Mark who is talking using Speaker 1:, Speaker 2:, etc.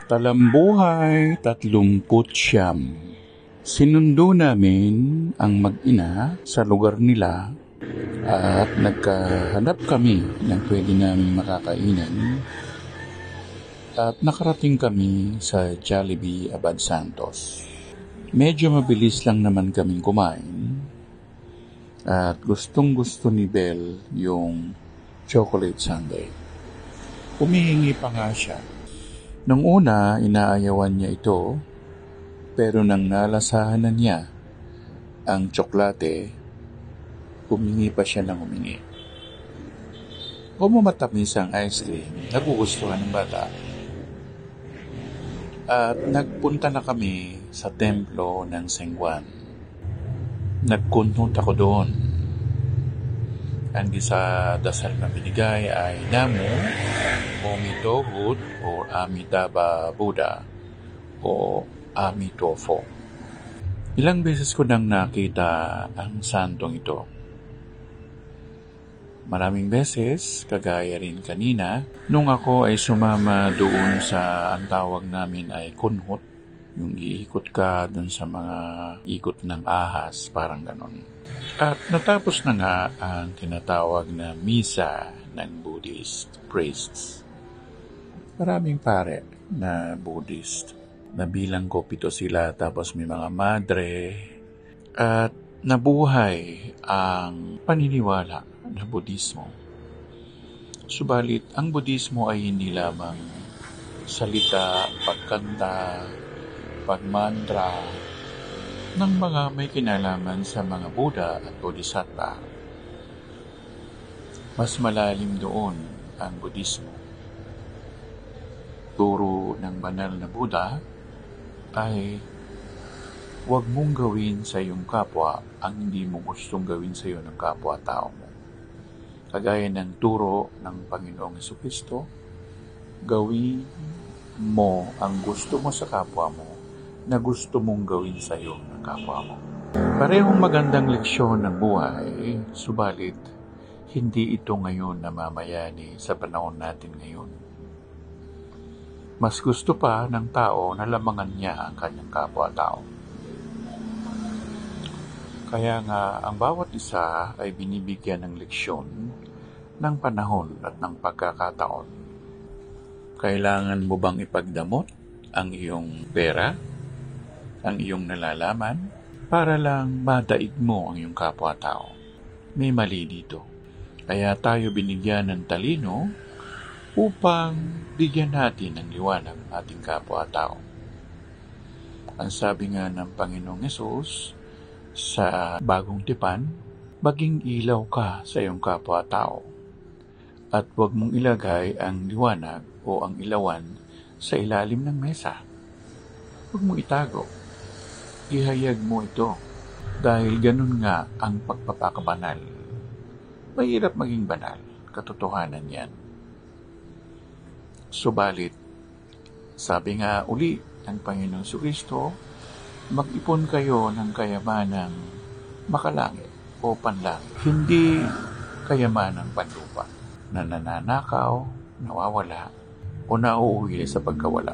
Speaker 1: Talambuhay 39. Sinundo namin ang mag-ina sa lugar nila at nagkahanap kami ng pwede namin makakainan at nakarating kami sa Jollibee Abad Santos. Medyo mabilis lang naman kaming kumain at gustong-gusto ni Belle yung chocolate sundae. Humihingi pa nga siya. Nung una, inaayawan niya ito, pero nang nalasahan na niya ang tsokolate, humingi pa siya ng humingi. Kung matamis ang ice cream, nagugustuhan ng bata. At nagpunta na kami sa templo ng San Juan. Nagkunot ako doon. Ang sa dasal na binigay ay Namo Omitohut o Amitabha Buddha o Amitofo. Ilang beses ko nang nakita ang santong ito. Maraming beses, kagaya rin kanina, nung ako ay sumama doon sa ang tawag namin ay kunhot, yung iikot ka doon sa mga ikot ng ahas, parang ganon. At natapos na nga ang tinatawag na misa ng Buddhist priests. Maraming pare na Buddhist. Nabilang ko 7 sila, tapos may mga madre. At nabuhay ang paniniwala na Buddhismo. Subalit, ang Buddhismo ay hindi lamang salita, pagkanta, pagmantra, ng mga may kinalaman sa mga Buddha at Bodhisattva. Mas malalim doon ang Buddhismo. Turo ng banal na Buddha ay huwag mong gawin sa iyong kapwa ang hindi mo gustong gawin sa iyo ng kapwa-tao mo. Kagaya ng turo ng Panginoong Jesucristo, gawin mo ang gusto mo sa kapwa mo na gusto mong gawin sa iyo ng kapwa mo. Parehong magandang leksyon ng buhay, subalit hindi ito ngayon namamayani sa panahon natin ngayon. Mas gusto pa ng tao na lamangan niya ang kanyang kapwa-tao. Kaya nga, ang bawat isa ay binibigyan ng leksyon ng panahon at ng pagkakataon. Kailangan mo bang ipagdamot ang iyong pera, ang iyong nalalaman, para lang madaig mo ang iyong kapwa-tao? May mali dito. Kaya tayo binigyan ng talino upang bigyan natin ng liwanag ng ating kapwa-tao. Ang sabi nga ng Panginoong Hesus sa Bagong Tipan, maging ilaw ka sa iyong kapwa-tao at huwag mong ilagay ang liwanag o ang ilawan sa ilalim ng mesa. Huwag mong itago. Ihayag mo ito dahil ganun nga ang pagpapakabanal. Mahirap maging banal, katotohanan yan. Subalit, sabi nga uli ng Panginoong Jesucristo, mag-ipon kayo ng kayamanang makalangit o panlangit, hindi kayamanang panlupa na nananakaw, nawawala o nauuwi sa pagkawala.